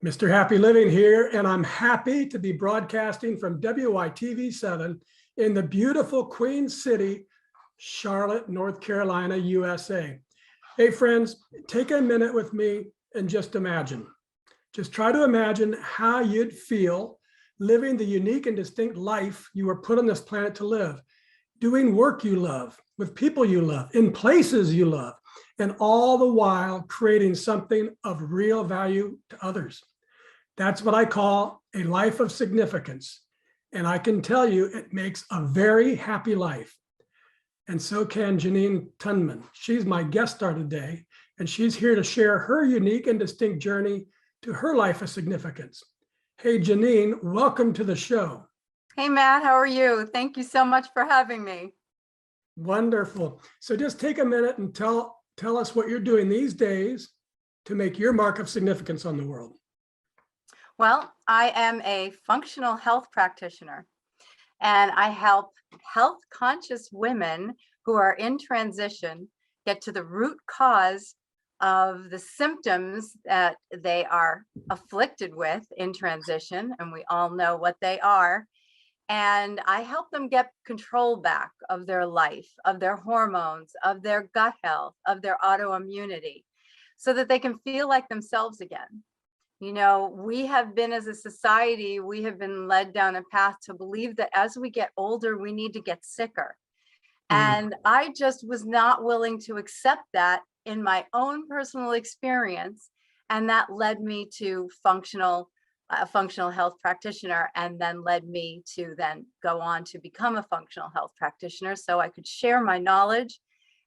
Mr. Happy Living here, and I'm happy to be broadcasting from WITV7 in the beautiful Queen City, Charlotte, North Carolina, USA. Hey friends, take a minute with me and just imagine. Just try to imagine how you'd feel living the unique and distinct life you were put on this planet to live, doing work you love, with people you love, in places you love, and all the while creating something of real value to others. That's what I call a life of significance. And I can tell you it makes a very happy life. And so can Jeannine Tunmann. She's my guest star today, and she's here to share her unique and distinct journey to her life of significance. Hey, Jeannine, welcome to the show. Hey, Matt, how are you? Thank you so much for having me. Wonderful. So just take a minute and tell us what you're doing these days to make your mark of significance on the world. Well, I am a functional health practitioner, and I help health conscious women who are in transition get to the root cause of the symptoms that they are afflicted with in transition, and we all know what they are. And I help them get control back of their life, of their hormones, of their gut health, of their autoimmunity, so that they can feel like themselves again. You know, we have been, as a society, we have been led down a path to believe that as we get older, we need to get sicker. And I just was not willing to accept that in my own personal experience. And that led me to a functional health practitioner, and then led me to then go on to become a functional health practitioner so I could share my knowledge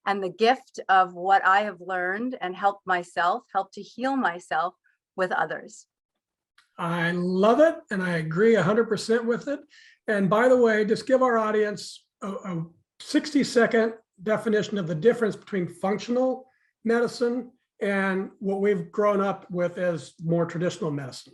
and the gift of what I have learned and help to heal myself with others. I love it, and I agree 100% with it. And by the way, just give our audience a 60-second definition of the difference between functional medicine and what we've grown up with as more traditional medicine.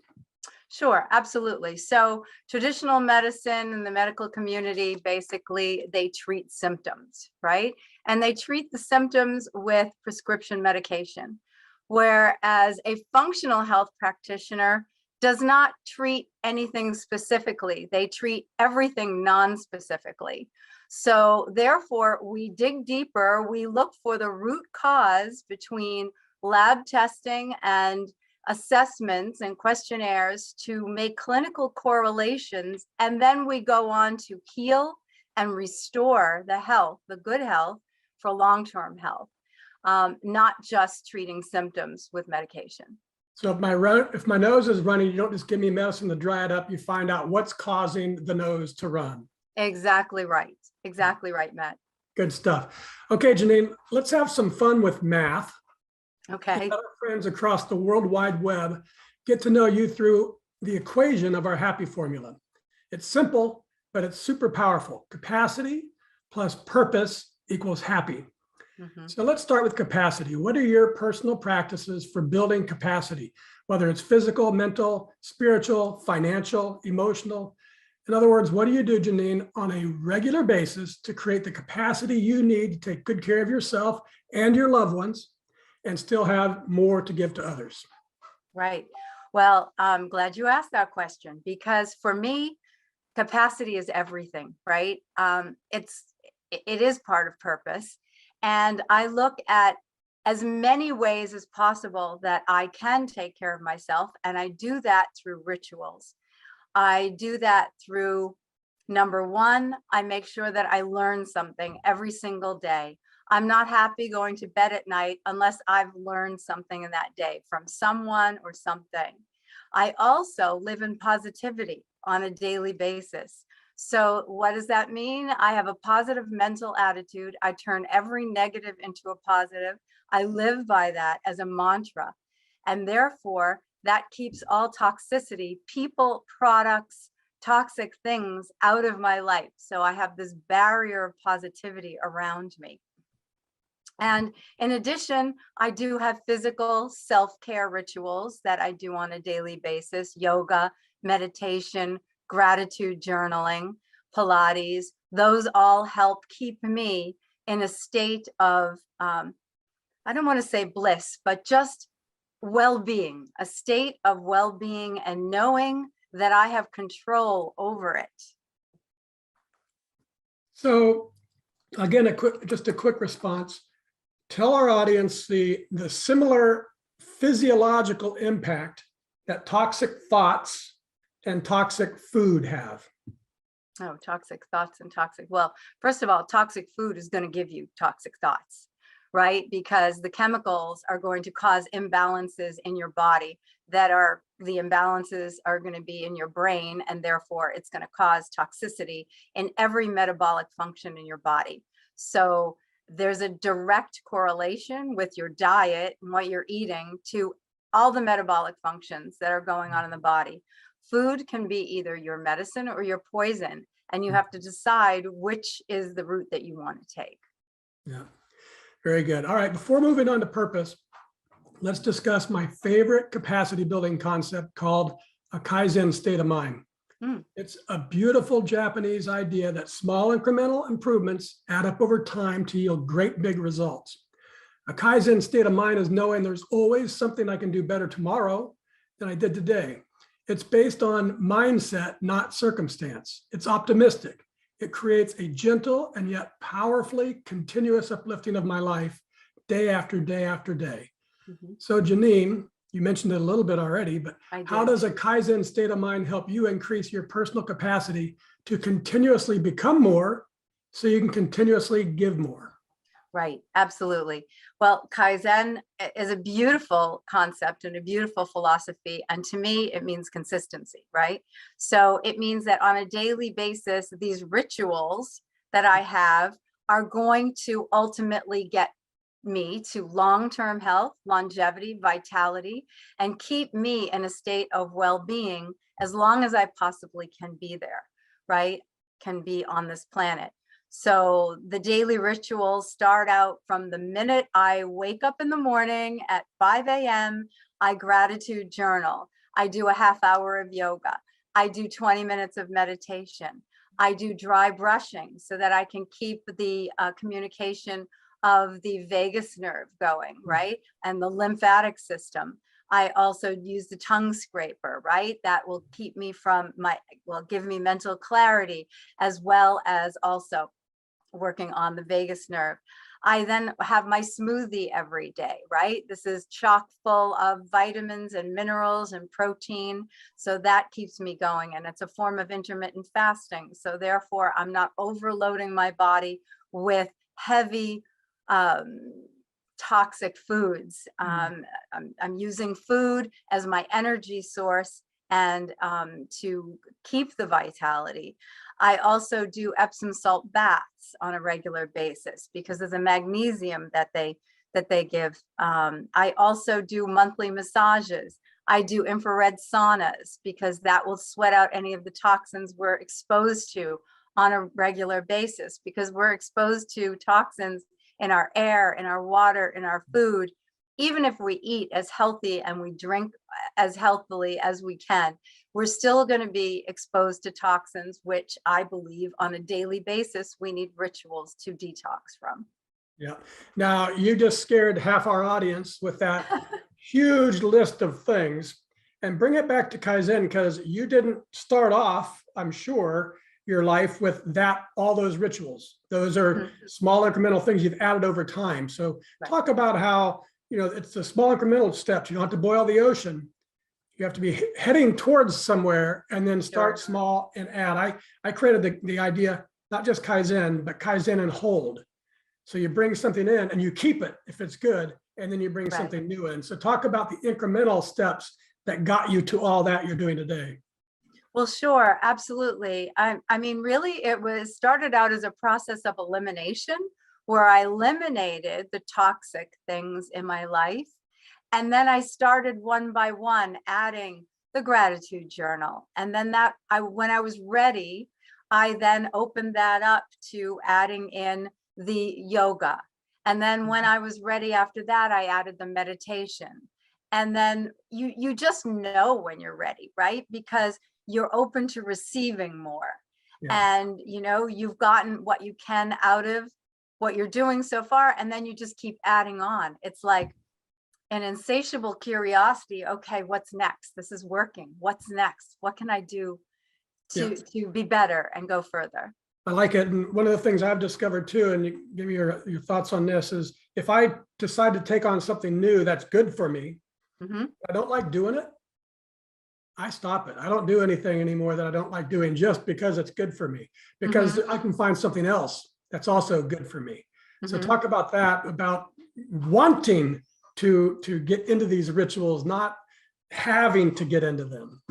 Sure, absolutely. So traditional medicine and the medical community, basically, they treat symptoms, right? And they treat the symptoms with prescription medication. Whereas a functional health practitioner does not treat anything specifically. They treat everything non-specifically. So therefore, we dig deeper. We look for the root cause between lab testing and assessments and questionnaires to make clinical correlations. And then we go on to heal and restore the health, the good health, for long-term health. Not just treating symptoms with medication. So if my nose is running, you don't just give me medicine to dry it up, you find out what's causing the nose to run. Exactly right. Exactly right, Matt. Good stuff. Okay, Jeannine, let's have some fun with math. Okay. Let our friends across the World Wide Web get to know you through the equation of our happy formula. It's simple, but it's super powerful. Capacity plus purpose equals happy. So let's start with capacity. What are your personal practices for building capacity, whether it's physical, mental, spiritual, financial, emotional? In other words, what do you do, Jeannine, on a regular basis to create the capacity you need to take good care of yourself and your loved ones and still have more to give to others? Right. Well, I'm glad you asked that question, because for me, capacity is everything, right? It is part of purpose. And I look at as many ways as possible that I can take care of myself. And I do that through rituals. I do that through, number one, I make sure that I learn something every single day. I'm not happy going to bed at night unless I've learned something in that day from someone or something. I also live in positivity on a daily basis. So what does that mean? I have a positive mental attitude. I turn every negative into a positive. I live by that as a mantra. And therefore, that keeps all toxicity, people, products, toxic things out of my life. So I have this barrier of positivity around me. And in addition, I do have physical self-care rituals that I do on a daily basis: yoga, meditation, gratitude journaling, Pilates. Those all help keep me in a state of, I don't want to say bliss, but just well-being, a state of well-being, and knowing that I have control over it. So again, just a quick response. Tell our audience the similar physiological impact that toxic thoughts and toxic food have. Oh, toxic thoughts and toxic. Well, first of all, toxic food is going to give you toxic thoughts, right? Because the chemicals are going to cause imbalances in your body the imbalances are going to be in your brain, and therefore it's going to cause toxicity in every metabolic function in your body. So there's a direct correlation with your diet and what you're eating to all the metabolic functions that are going on in the body. Food can be either your medicine or your poison, and you have to decide which is the route that you want to take. Yeah, very good. All right, before moving on to purpose, let's discuss my favorite capacity building concept called a Kaizen state of mind. It's a beautiful Japanese idea that small incremental improvements add up over time to yield great big results. A Kaizen state of mind is knowing there's always something I can do better tomorrow than I did today. It's based on mindset, not circumstance. It's optimistic. It creates a gentle and yet powerfully continuous uplifting of my life day after day after day. So Jeannine, you mentioned it a little bit already, but how does a Kaizen state of mind help you increase your personal capacity to continuously become more so you can continuously give more? Right, absolutely. Well, Kaizen is a beautiful concept and a beautiful philosophy. And to me, it means consistency, right? So it means that on a daily basis, these rituals that I have are going to ultimately get me to long-term health, longevity, vitality, and keep me in a state of well-being as long as I possibly can be there, right? Can be on this planet. So the daily rituals start out from the minute I wake up in the morning at 5 a.m., I gratitude journal. I do a half hour of yoga. I do 20 minutes of meditation. I do dry brushing so that I can keep the communication of the vagus nerve going, right? And the lymphatic system. I also use the tongue scraper, right? That will keep me will give me mental clarity, as well as also working on the vagus nerve. I then have my smoothie every day, right? This is chock full of vitamins and minerals and protein. So that keeps me going. And it's a form of intermittent fasting. So therefore, I'm not overloading my body with heavy toxic foods. I'm using food as my energy source and to keep the vitality. I also do Epsom salt baths on a regular basis because of the magnesium that they give. I also do monthly massages. I do infrared saunas because that will sweat out any of the toxins we're exposed to on a regular basis, because we're exposed to toxins in our air, in our water, in our food. Even if we eat as healthy and we drink as healthfully as we can, we're still going to be exposed to toxins, which I believe on a daily basis, we need rituals to detox from. Yeah. Now, you just scared half our audience with that huge list of things, and bring it back to Kaizen, because you didn't start off, I'm sure, your life with all those rituals. Those are small incremental things you've added over time. So talk about how, it's the small incremental steps. You don't have to boil the ocean. You have to be heading towards somewhere and then start small and add. I created the idea, not just Kaizen, but Kaizen and hold. So you bring something in and you keep it if it's good, and then you bring something new in. So talk about the incremental steps that got you to all that you're doing today. Well, sure, absolutely. I mean, really, started out as a process of elimination, where I eliminated the toxic things in my life. And then I started one by one adding the gratitude journal. And then when I was ready, I then opened that up to adding in the yoga. And then when I was ready after that, I added the meditation. And then you just know when you're ready, right? Because you're open to receiving more. And you've gotten what you can out of what you're doing so far, and then you just keep adding on. It's like an insatiable curiosity. Okay, what's next? This is working. What's next? What can I do to be better and go further? I like it. And one of the things I've discovered too, and you give me your thoughts on this, is if I decide to take on something new that's good for me, I don't like doing it, I stop it. I don't do anything anymore that I don't like doing just because it's good for me, because I can find something else that's also good for me. So talk about that, about wanting to get into these rituals, not having to get into them.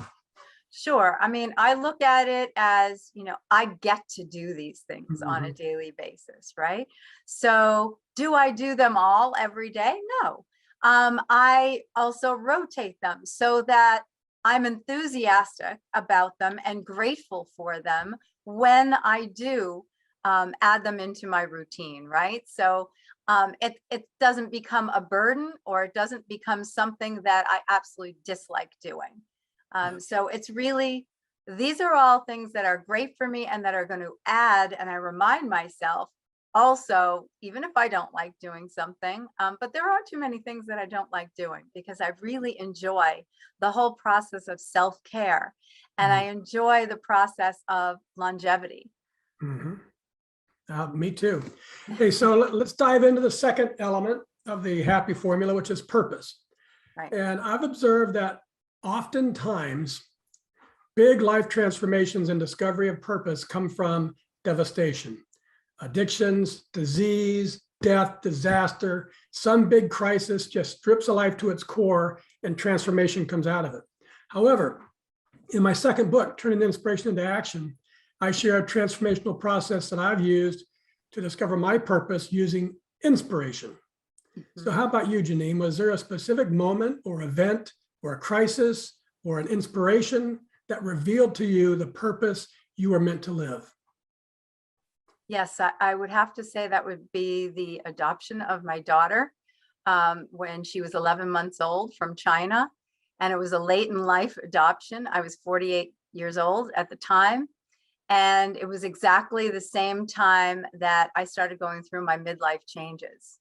Sure. I mean, I look at it as, you know, I get to do these things on a daily basis, right? So do I do them all every day? No. I also rotate them so that I'm enthusiastic about them and grateful for them when I do add them into my routine, right? So it doesn't become a burden, or it doesn't become something that I absolutely dislike doing. So it's really, these are all things that are great for me and that are going to add, and I remind myself also, even if I don't like doing something, but there are too many things that I don't like doing, because I really enjoy the whole process of self-care, and I enjoy the process of longevity. Me too. Okay, so let's dive into the second element of the happy formula, which is purpose. Right. And I've observed that oftentimes big life transformations and discovery of purpose come from devastation, addictions, disease, death, disaster. Some big crisis just strips a life to its core and transformation comes out of it. However, in my second book, Turning Inspiration into Action, I share a transformational process that I've used to discover my purpose using inspiration. So how about you, Jeannine? Was there a specific moment or event or a crisis or an inspiration that revealed to you the purpose you were meant to live? Yes, I would have to say that would be the adoption of my daughter when she was 11 months old from China. And it was a late in life adoption. I was 48 years old at the time. And it was exactly the same time that I started going through my midlife changes.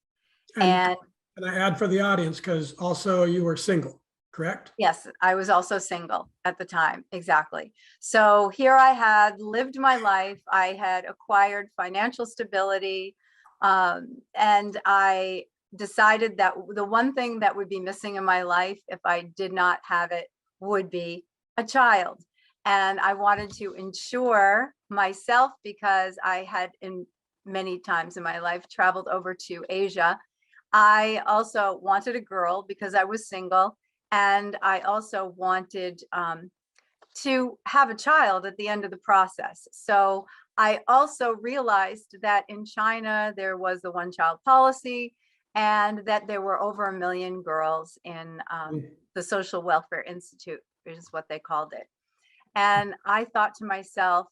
And I add for the audience, because also you were single, correct? Yes, I was also single at the time. Exactly. So here I had lived my life. I had acquired financial stability. And I decided that the one thing that would be missing in my life if I did not have it would be a child. And I wanted to ensure myself, because I had in many times in my life traveled over to Asia. I also wanted a girl because I was single. And I also wanted to have a child at the end of the process. So I also realized that in China, there was the one-child policy, and that there were over 1 million girls in the Social Welfare Institute, which is what they called it. And I thought to myself,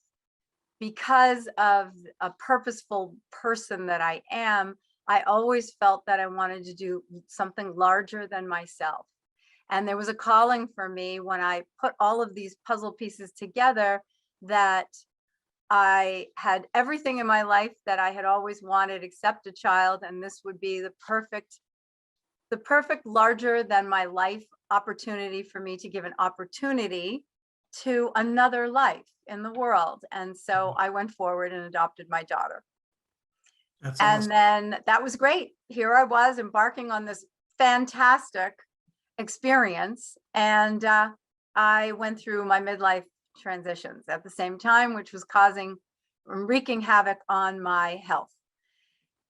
because of a purposeful person that I am, I always felt that I wanted to do something larger than myself. And there was a calling for me when I put all of these puzzle pieces together, that I had everything in my life that I had always wanted except a child. And this would be the perfect larger than my life opportunity for me to give an opportunity to another life in the world. And so I went forward and adopted my daughter. That's awesome. And then that was great. Here I was embarking on this fantastic experience, and I went through my midlife transitions at the same time, which was wreaking havoc on my health,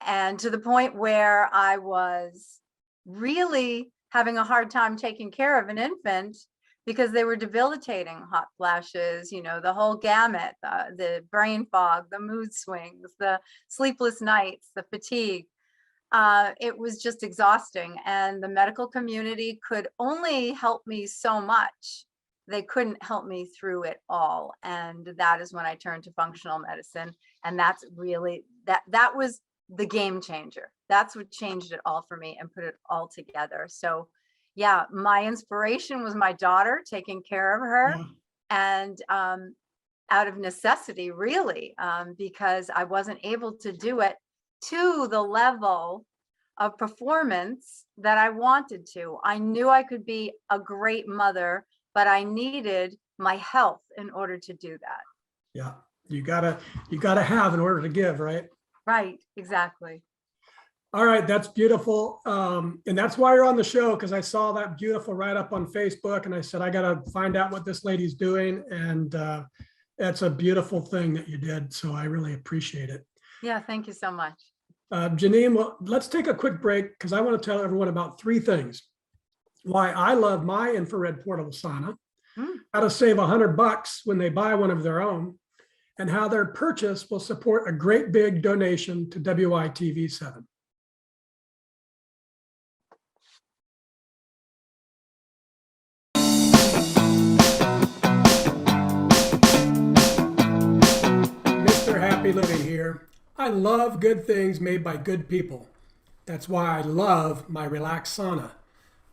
and to the point where I was really having a hard time taking care of an infant, because they were debilitating: hot flashes, you know, the whole gamut, the brain fog, the mood swings, the sleepless nights, the fatigue. It was just exhausting, and the medical community could only help me so much. They couldn't help me through it all. And that is when I turned to functional medicine. And that's really, that was the game changer. That's what changed it all for me and put it all together. So yeah, my inspiration was my daughter, taking care of her. And out of necessity, really, because I wasn't able to do it to the level of performance that I wanted to. I knew I could be a great mother, but I needed my health in order to do that. Yeah, you gotta have in order to give, right? Right, exactly. All right, that's beautiful. And that's why you're on the show, because I saw that beautiful write-up on Facebook and I said, I got to find out what this lady's doing. And that's a beautiful thing that you did. So I really appreciate it. Yeah, thank you so much. Jeannine, well, let's take a quick break because I want to tell everyone about 3 things. Why I love my infrared portable sauna, how to save $100 when they buy one of their own, and how their purchase will support a great big donation to WITV7. Mr. Happy Living here. I love good things made by good people. That's why I love my Relax Sauna.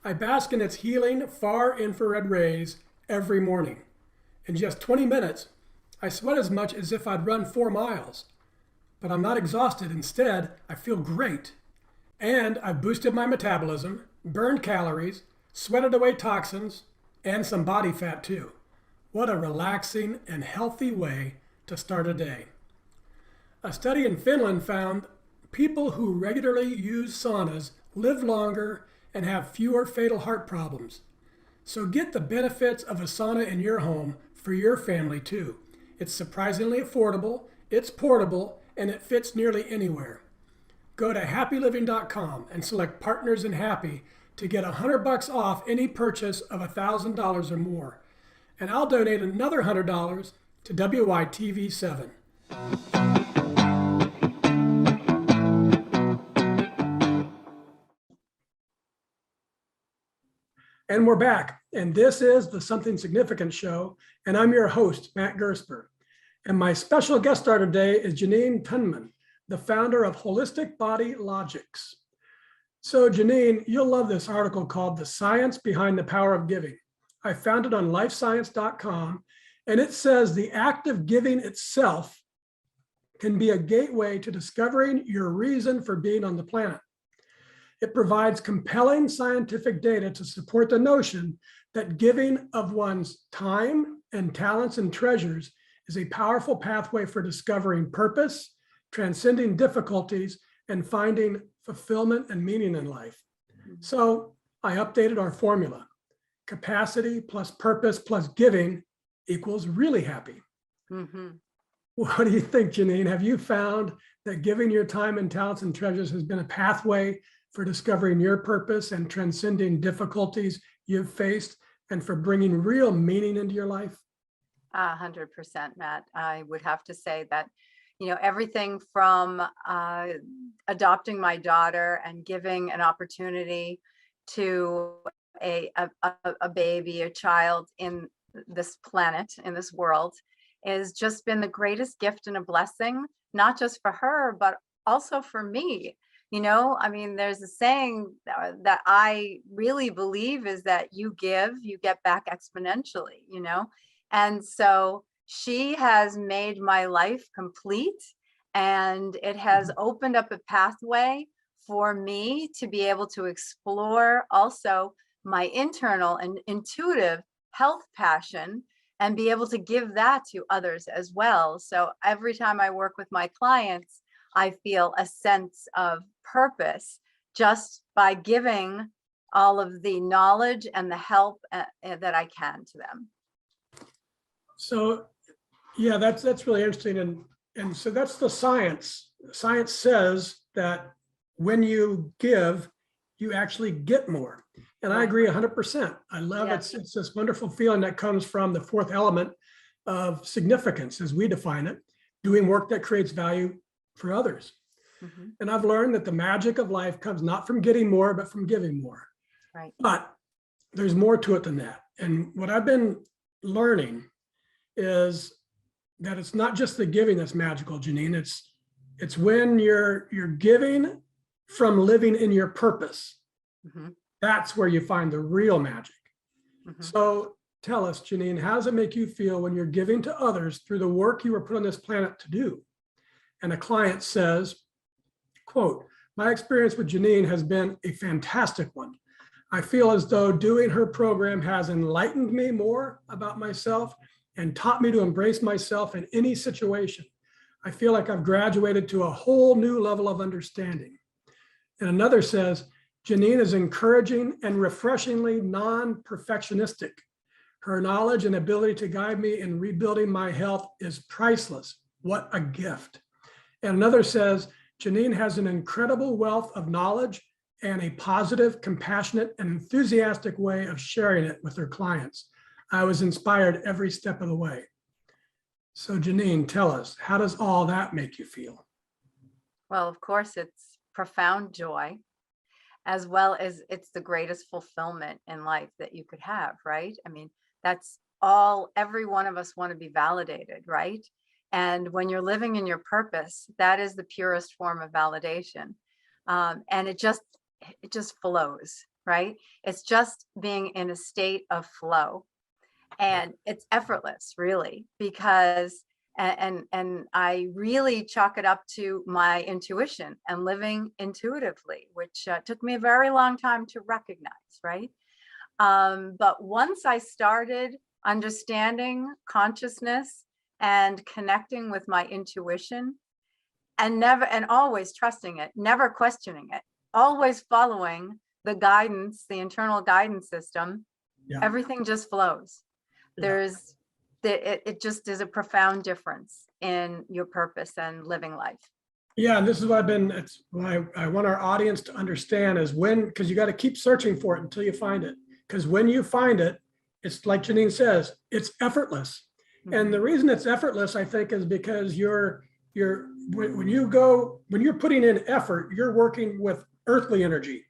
I bask in its healing far infrared rays every morning. In just 20 minutes, I sweat as much as if I'd run 4 miles. But I'm not exhausted. Instead, I feel great. And I've boosted my metabolism, burned calories, sweated away toxins, and some body fat too. What a relaxing and healthy way to start a day. A study in Finland found people who regularly use saunas live longer and have fewer fatal heart problems. So get the benefits of a sauna in your home for your family too. It's surprisingly affordable, it's portable, and it fits nearly anywhere. Go to happyliving.com and select Partners in Happy to get $100 off any purchase of $1,000 or more. And I'll donate another $100 to WITV7. And we're back. And this is the Something Significant Show. And I'm your host, Matt Gersper. And my special guest star today is Jeannine Tunmann, the founder of Wholistic Body Logix. So Jeannine, you'll love this article called The Science Behind the Power of Giving. I found it on lifescience.com, and it says the act of giving itself can be a gateway to discovering your reason for being on the planet. It provides compelling scientific data to support the notion that giving of one's time and talents and treasures is a powerful pathway for discovering purpose, transcending difficulties, and finding fulfillment and meaning in life. So I updated our formula. Capacity plus purpose plus giving equals really happy. Mm-hmm. What do you think, Jeannine? Have you found that giving your time and talents and treasures has been a pathway for discovering your purpose and transcending difficulties you've faced and for bringing real meaning into your life? 100%, Matt. I would have to say that, everything from adopting my daughter and giving an opportunity to a baby, a child in this planet, in this world, has just been the greatest gift and a blessing, not just for her, but also for me. There's a saying that I really believe is that you give, you get back exponentially, And so she has made my life complete, and it has opened up a pathway for me to be able to explore also my internal and intuitive health passion and be able to give that to others as well. So every time I work with my clients, I feel a sense of purpose just by giving all of the knowledge and the help that I can to them. So, yeah, that's really interesting. And so that's the science. Science says that when you give, you actually get more. And I agree 100%. I love it. It's this wonderful feeling that comes from the 4th element of significance, as we define it, doing work that creates value for others. Mm-hmm. And I've learned that the magic of life comes not from getting more, but from giving more. Right. But there's more to it than that. And what I've been learning is that it's not just the giving that's magical, Jeannine. It's when you're giving from living in your purpose. Mm-hmm. That's where you find the real magic. Mm-hmm. So tell us, Jeannine, how does it make you feel when you're giving to others through the work you were put on this planet to do? And a client says, quote, My experience with Jeannine has been a fantastic one. I feel as though doing her program has enlightened me more about myself and taught me to embrace myself in any situation. I feel like I've graduated to a whole new level of understanding. And another says, Jeannine is encouraging and refreshingly non-perfectionistic. Her knowledge and ability to guide me in rebuilding my health is priceless. What a gift. And another says, Jeannine has an incredible wealth of knowledge and a positive, compassionate, and enthusiastic way of sharing it with her clients. I was inspired every step of the way. So Jeannine, tell us, how does all that make you feel? Well, of course, it's profound joy, as well as it's the greatest fulfillment in life that you could have, right? I mean, that's all, every one of us want to be validated, right? And when you're living in your purpose, that is the purest form of validation. And it just flows, right? It's just being in a state of flow. And it's effortless, really, because and I really chalk it up to my intuition and living intuitively, which took me a very long time to recognize, right? But once I started understanding consciousness and connecting with my intuition, and always trusting it, never questioning it, always following the guidance, the internal guidance system, everything just flows. It just is a profound difference in your purpose and living life. Yeah, and this is what I want our audience to understand is because you got to keep searching for it until you find it. Because when you find it, it's like Jeannine says, it's effortless. Mm-hmm. And the reason it's effortless, I think, is because when you're putting in effort, you're working with earthly energy.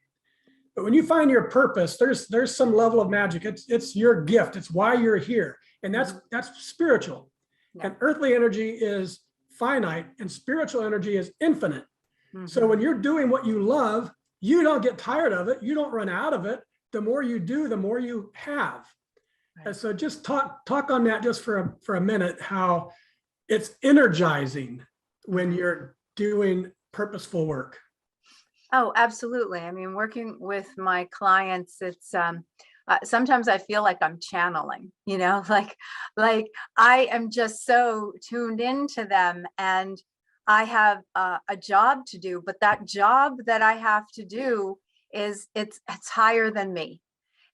But when you find your purpose, there's some level of magic. It's your gift. It's why you're here. And that's spiritual. Yeah. And earthly energy is finite and spiritual energy is infinite. Mm-hmm. So when you're doing what you love, you don't get tired of it. You don't run out of it. The more you do, the more you have. Right. And so just talk on that just for a minute, how it's energizing when you're doing purposeful work. Oh, absolutely. I mean, working with my clients, it's sometimes I feel like I'm channeling, like I am just so tuned into them, and I have a job to do, but that job that I have to do is it's higher than me.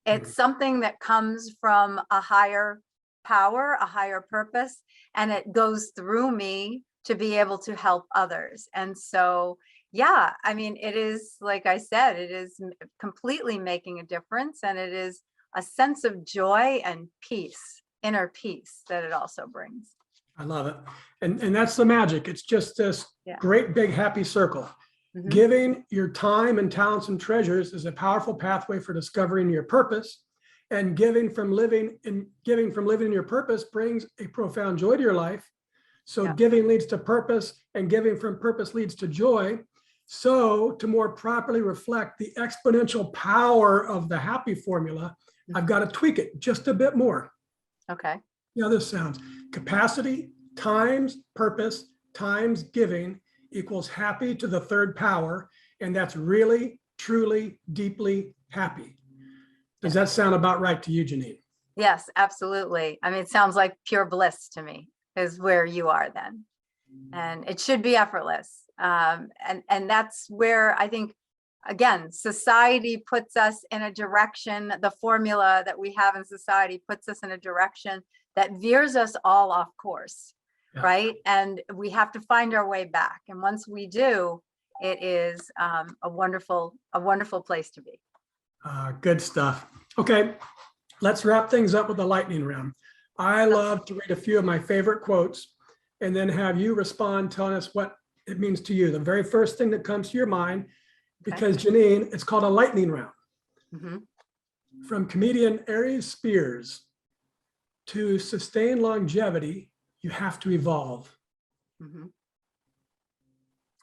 It's something that comes from a higher power, a higher purpose, and it goes through me to be able to help others. And so, yeah, I mean, it is, like I said, it is completely making a difference, and it is a sense of joy and peace, inner peace, that it also brings. I love it. And that's the magic. It's just this great big happy circle. Mm-hmm. Giving your time and talents and treasures is a powerful pathway for discovering your purpose, and giving from living in your purpose brings a profound joy to your life. So giving leads to purpose, and giving from purpose leads to joy. So to more properly reflect the exponential power of the happy formula, I've got to tweak it just a bit more. Okay. This sounds: capacity times purpose times giving equals happy to the third power. And that's really, truly, deeply happy. Does that sound about right to you, Jeannine? Yes, absolutely. I mean, it sounds like pure bliss to me is where you are then. And it should be effortless. And that's where I think, again, society puts us in a direction. The formula that we have in society puts us in a direction that veers us all off course, right? And we have to find our way back. And once we do, it is a wonderful place to be. Good stuff. Okay, let's wrap things up with a lightning round. I love to read a few of my favorite quotes and then have you respond telling us what it means to you. The very first thing that comes to your mind, because Jeannine, it's called a lightning round. Mm-hmm. From comedian Aries Spears: to sustain longevity, you have to evolve. Mm-hmm.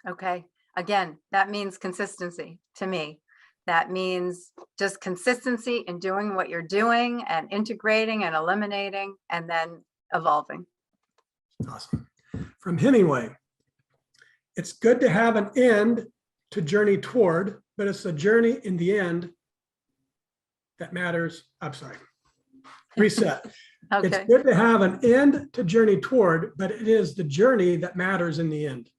Okay. Again, that means consistency to me. That means just consistency in doing what you're doing and integrating and eliminating and then evolving. Awesome. From Hemingway: it's good to have an end to journey toward, but it's the journey in the end that matters. I'm sorry. Reset. It's Okay. good to have an end to journey toward, but it is the journey that matters in the end.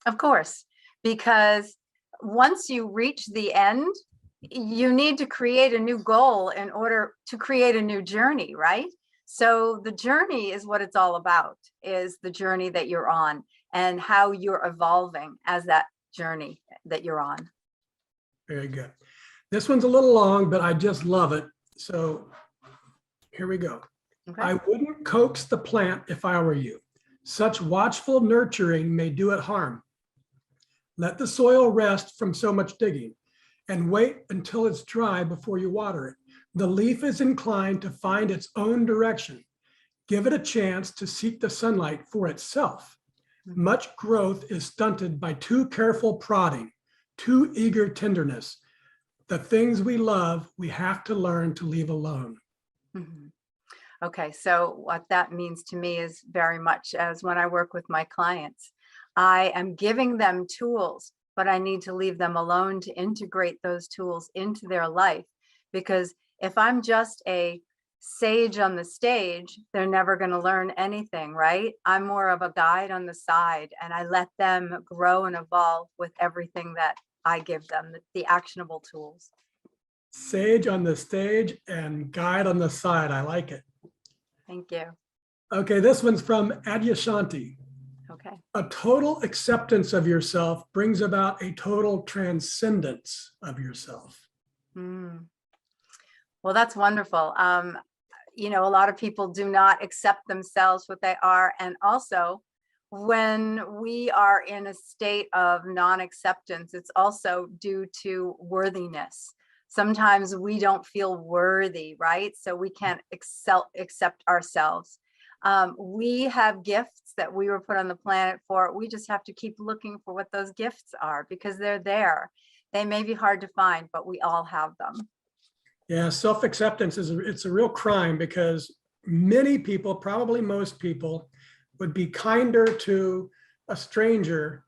Of course, because once you reach the end, you need to create a new goal in order to create a new journey, right? So the journey is what it's all about, is the journey that you're on and how you're evolving as that journey that you're on. Very good. This one's a little long, but I just love it. So here we go. Okay. I wouldn't coax the plant if I were you. Such watchful nurturing may do it harm. Let the soil rest from so much digging and wait until it's dry before you water it. The leaf is inclined to find its own direction. Give it a chance to seek the sunlight for itself. Much growth is stunted by too careful prodding, too eager tenderness. The things we love, we have to learn to leave alone. Mm-hmm. Okay, so what that means to me is very much as when I work with my clients, I am giving them tools, but I need to leave them alone to integrate those tools into their life. Because if I'm just a sage on the stage, they're never going to learn anything, right? I'm more of a guide on the side, and I let them grow and evolve with everything that I give them, the actionable tools. Sage on the stage and guide on the side. I like it. Thank you. Okay, this one's from Adyashanti. Okay. A total acceptance of yourself brings about a total transcendence of yourself. Mm. Well, that's wonderful. A lot of people do not accept themselves what they are. And also, when we are in a state of non-acceptance, it's also due to worthiness. Sometimes we don't feel worthy, right? So we can't accept ourselves. We have gifts that we were put on the planet for. We just have to keep looking for what those gifts are, because they're there. They may be hard to find, but we all have them. Yeah, self-acceptance it's a real crime, because many people, probably most people, would be kinder to a stranger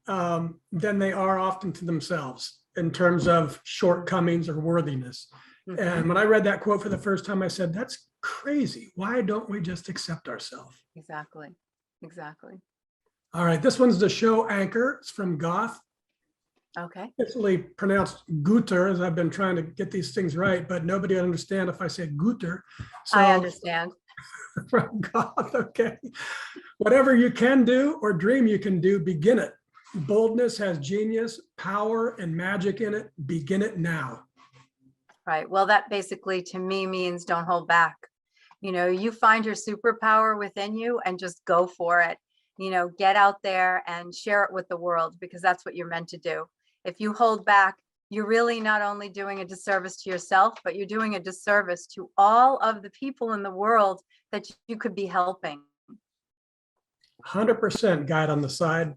than they are often to themselves in terms of shortcomings or worthiness. Mm-hmm. And when I read that quote for the first time, I said, that's crazy. Why don't we just accept ourselves? Exactly. Exactly. All right, this one's the show anchor. It's from Goth. Okay. It's really pronounced Guter, as I've been trying to get these things right, but nobody would understand if I said Guter. So, I understand. From Goth, okay. Whatever you can do or dream you can do, begin it. Boldness has genius, power, and magic in it. Begin it now. Right. Well, that basically to me means don't hold back. You find your superpower within you and just go for it. Get out there and share it with the world, because that's what you're meant to do. If you hold back, you're really not only doing a disservice to yourself, but you're doing a disservice to all of the people in the world that you could be helping. 100% guide on the side.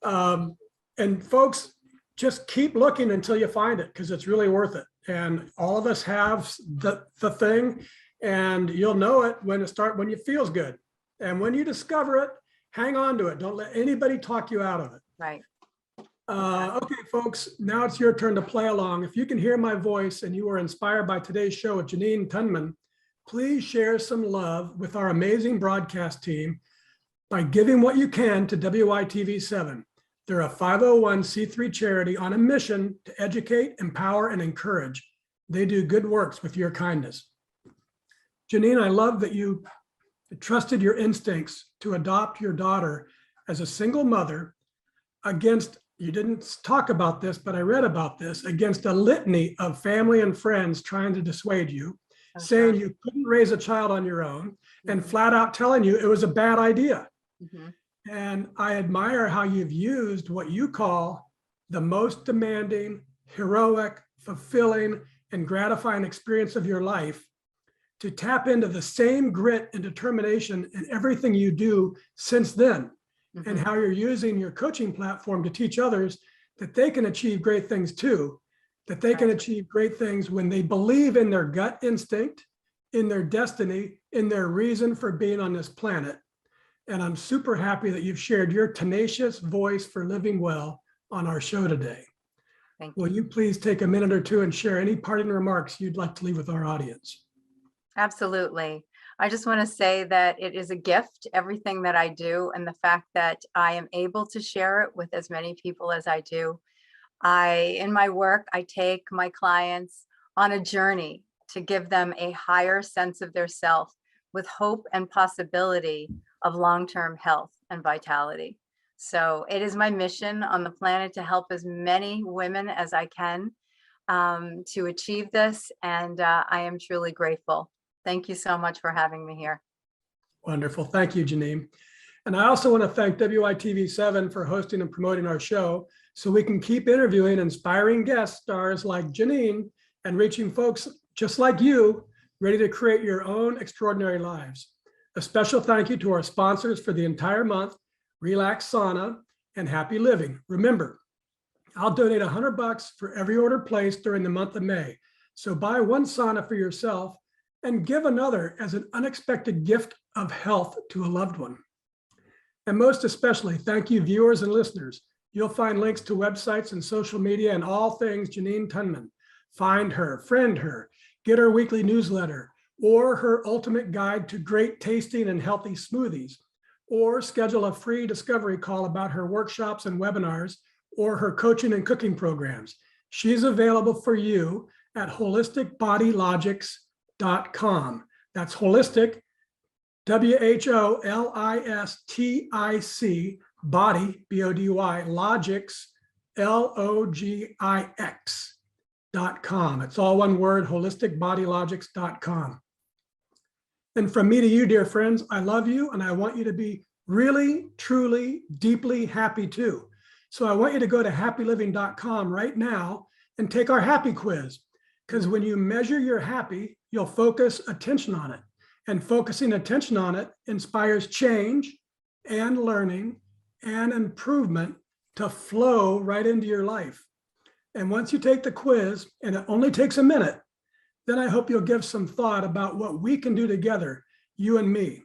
And folks, just keep looking until you find it, because it's really worth it. And all of us have the thing, and you'll know it when it feels good. And when you discover it, hang on to it. Don't let anybody talk you out of it. Right. Okay, folks, now it's your turn to play along. If you can hear my voice and you were inspired by today's show with Jeannine Tunmann, please share some love with our amazing broadcast team by giving what you can to WITV7. They're a 501c3 charity on a mission to educate, empower, and encourage. They do good works with your kindness. Jeannine, I love that you trusted your instincts to adopt your daughter as a single mother against, you didn't talk about this, but I read about this, against a litany of family and friends trying to dissuade you, saying you couldn't raise a child on your own, and flat out telling you it was a bad idea. Mm-hmm. And I admire how you've used what you call the most demanding, heroic, fulfilling, and gratifying experience of your life to tap into the same grit and determination in everything you do since then. Mm-hmm. And how you're using your coaching platform to teach others that they can achieve great things too, that they can achieve great things when they believe in their gut instinct, in their destiny, in their reason for being on this planet. And I'm super happy that you've shared your tenacious voice for living well on our show today. Thank you. Will you please take a minute or two and share any parting remarks you'd like to leave with our audience? Absolutely. I just want to say that it is a gift, everything that I do, and the fact that I am able to share it with as many people as I do. In my work, I take my clients on a journey to give them a higher sense of their self with hope and possibility of long-term health and vitality. So it is my mission on the planet to help as many women as I can to achieve this. And I am truly grateful. Thank you so much for having me here. Wonderful. Thank you, Jeannine. And I also want to thank WITV7 for hosting and promoting our show so we can keep interviewing inspiring guest stars like Jeannine and reaching folks just like you ready to create your own extraordinary lives. A special thank you to our sponsors for the entire month, Relax Sauna and Happy Living. Remember, I'll donate $100 for every order placed during the month of May. So buy one sauna for yourself and give another as an unexpected gift of health to a loved one. And most especially, thank you, viewers and listeners. You'll find links to websites and social media and all things Jeannine Tunmann. Find her, friend her, get her weekly newsletter, or her ultimate guide to great tasting and healthy smoothies, or schedule a free discovery call about her workshops and webinars, or her coaching and cooking programs. She's available for you at holisticbodylogix.com. That's holistic, WHOLISTIC, body, BODY, Logix, LOGIX.com. It's all one word, holisticbodylogix.com. And from me to you, dear friends, I love you and I want you to be really, truly, deeply happy too. So I want you to go to happyliving.com right now and take our happy quiz. Because when you measure your happy, you'll focus attention on it. And focusing attention on it inspires change and learning and improvement to flow right into your life. And once you take the quiz, and it only takes a minute, then I hope you'll give some thought about what we can do together, you and me.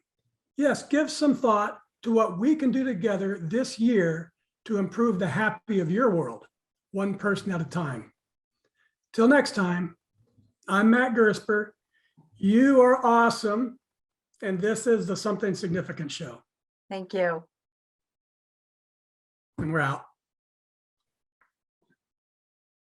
Yes, give some thought to what we can do together this year to improve the happy of your world, one person at a time. Till next time, I'm Matt Gersper. You are awesome. And this is the Something Significant Show. Thank you. And we're out.